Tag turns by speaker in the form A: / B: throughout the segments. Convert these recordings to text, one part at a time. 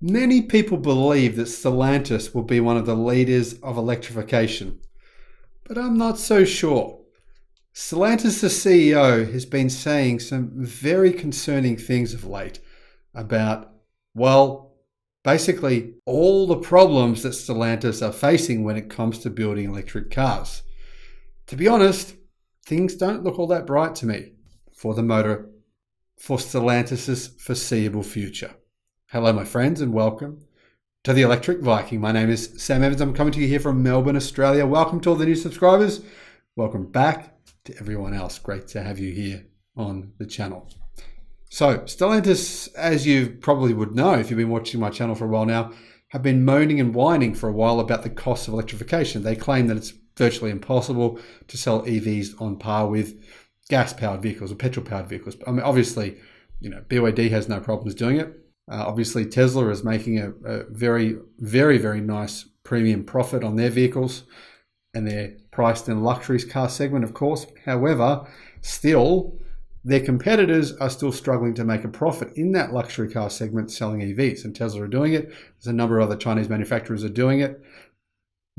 A: Many people believe that Stellantis will be one of the leaders of electrification, but I'm not so sure. Stellantis CEO has been saying some very concerning things of late about, basically all the problems that Stellantis are facing when it comes to building electric cars. To be honest, things don't look all that bright to me for Stellantis' foreseeable future. Hello, my friends, and welcome to the Electric Viking. My name is Sam Evans. I'm coming to you here from Melbourne, Australia. Welcome to all the new subscribers. Welcome back to everyone else. Great to have you here on the channel. So, Stellantis, as you probably would know if you've been watching my channel for a while now, have been moaning and whining for a while about the cost of electrification. They claim that it's virtually impossible to sell EVs on par with gas-powered vehicles or petrol-powered vehicles. I mean, obviously, BYD has no problems doing it. Obviously, Tesla is making a very, very, very nice premium profit on their vehicles, and they're priced in the luxury car segment, of course. However, still, their competitors are still struggling to make a profit in that luxury car segment selling EVs, and Tesla are doing it. There's a number of other Chinese manufacturers are doing it.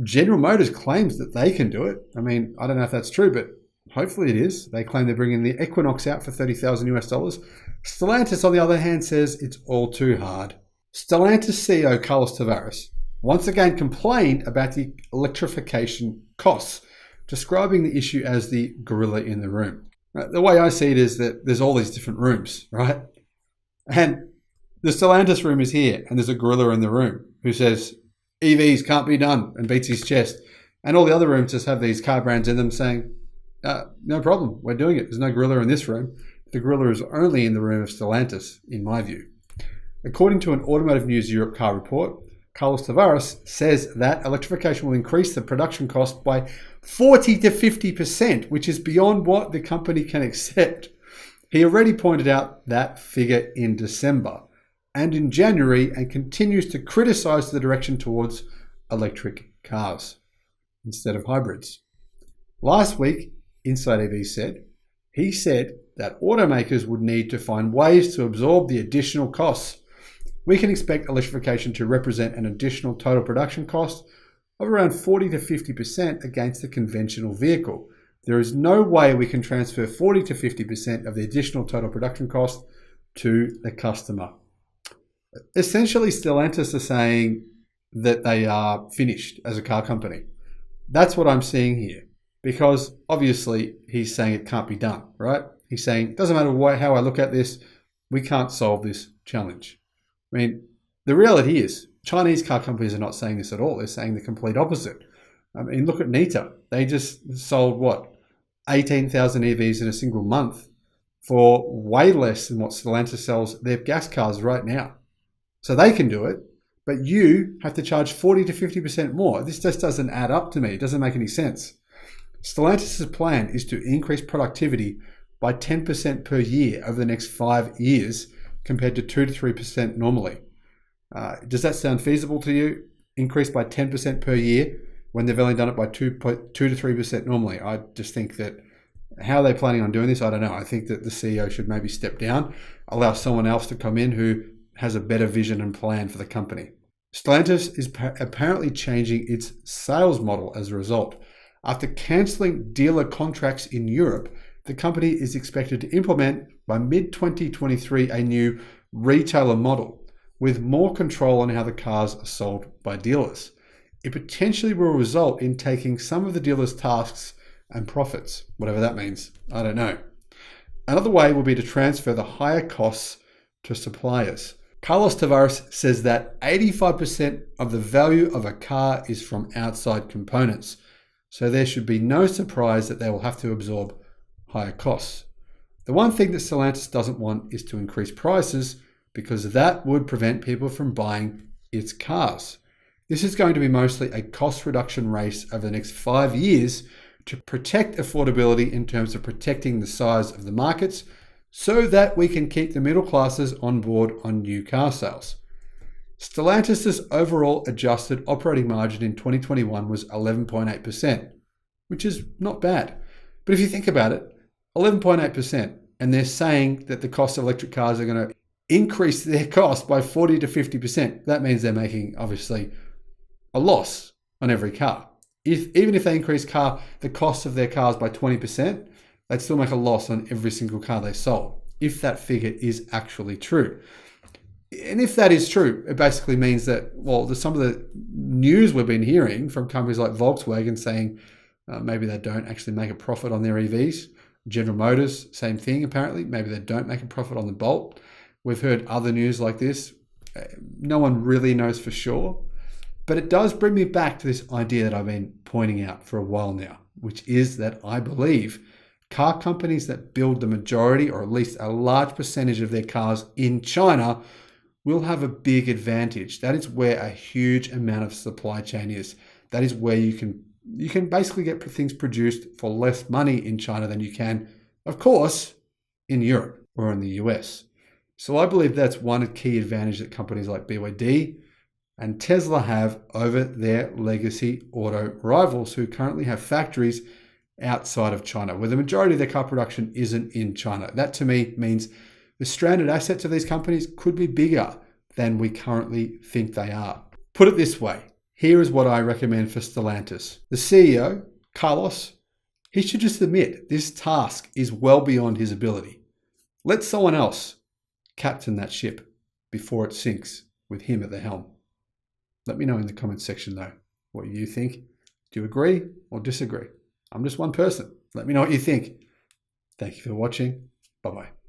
A: General Motors claims that they can do it. I mean, I don't know if that's true, but hopefully it is. They claim they're bringing the Equinox out for $30,000. Stellantis, on the other hand, says it's all too hard. Stellantis CEO Carlos Tavares once again complained about the electrification costs, describing the issue as the gorilla in the room. The way I see it is that there's all these different rooms, right? And the Stellantis room is here, and there's a gorilla in the room who says EVs can't be done and beats his chest. And all the other rooms just have these car brands in them saying, no problem, we're doing it. There's no gorilla in this room. The gorilla is only in the room of Stellantis, in my view. According to an Automotive News Europe car report, Carlos Tavares says that electrification will increase the production cost by 40 to 50%, which is beyond what the company can accept. He already pointed out that figure in December and in January, and continues to criticize the direction towards electric cars instead of hybrids. Last week, Inside EV said that automakers would need to find ways to absorb the additional costs. We can expect electrification to represent an additional total production cost of around 40 to 50% against the conventional vehicle. There is no way we can transfer 40 to 50% of the additional total production cost to the customer. Essentially, Stellantis are saying that they are finished as a car company. That's what I'm seeing here. Because obviously he's saying it can't be done, right? He's saying, it doesn't matter how I look at this, we can't solve this challenge. I mean, the reality is Chinese car companies are not saying this at all. They're saying the complete opposite. I mean, look at Nita. They just sold, 18,000 EVs in a single month for way less than what Stellantis sells their gas cars right now. So they can do it, but you have to charge 40 to 50% more. This just doesn't add up to me. It doesn't make any sense. Stellantis' plan is to increase productivity by 10% per year over the next 5 years compared to 2 to 3% normally. Does that sound feasible to you? Increase by 10% per year when they've only done it by 2 to 3% normally. I just think that how they're planning on doing this, I don't know. I think that the CEO should maybe step down, allow someone else to come in who has a better vision and plan for the company. Stellantis is apparently changing its sales model as a result. After cancelling dealer contracts in Europe, the company is expected to implement by mid-2023 a new retailer model with more control on how the cars are sold by dealers. It potentially will result in taking some of the dealers' tasks and profits, whatever that means. I don't know. Another way will be to transfer the higher costs to suppliers. Carlos Tavares says that 85% of the value of a car is from outside components. So there should be no surprise that they will have to absorb higher costs. The one thing that Stellantis doesn't want is to increase prices, because that would prevent people from buying its cars. This is going to be mostly a cost reduction race over the next 5 years to protect affordability in terms of protecting the size of the markets so that we can keep the middle classes on board on new car sales. Stellantis' overall adjusted operating margin in 2021 was 11.8%, which is not bad. But if you think about it, 11.8%, and they're saying that the cost of electric cars are going to increase their cost by 40 to 50%, that means they're making, obviously, a loss on every car. Even if they increase the cost of their cars by 20%, they'd still make a loss on every single car they sold, if that figure is actually true. And if that is true, it basically means that, well, there's some of the news we've been hearing from companies like Volkswagen saying maybe they don't actually make a profit on their EVs. General Motors, same thing apparently. Maybe they don't make a profit on the Bolt. We've heard other news like this. No one really knows for sure. But it does bring me back to this idea that I've been pointing out for a while now, which is that I believe car companies that build the majority or at least a large percentage of their cars in China will have a big advantage. That is where a huge amount of supply chain is. That is where you can basically get things produced for less money in China than you can, of course, in Europe or in the US. So I believe that's one key advantage that companies like BYD and Tesla have over their legacy auto rivals who currently have factories outside of China, where the majority of their car production isn't in China. That to me means the stranded assets of these companies could be bigger than we currently think they are. Put it this way, here is what I recommend for Stellantis. The CEO, Carlos, he should just admit this task is well beyond his ability. Let someone else captain that ship before it sinks with him at the helm. Let me know in the comments section though what you think. Do you agree or disagree? I'm just one person. Let me know what you think. Thank you for watching. Bye-bye.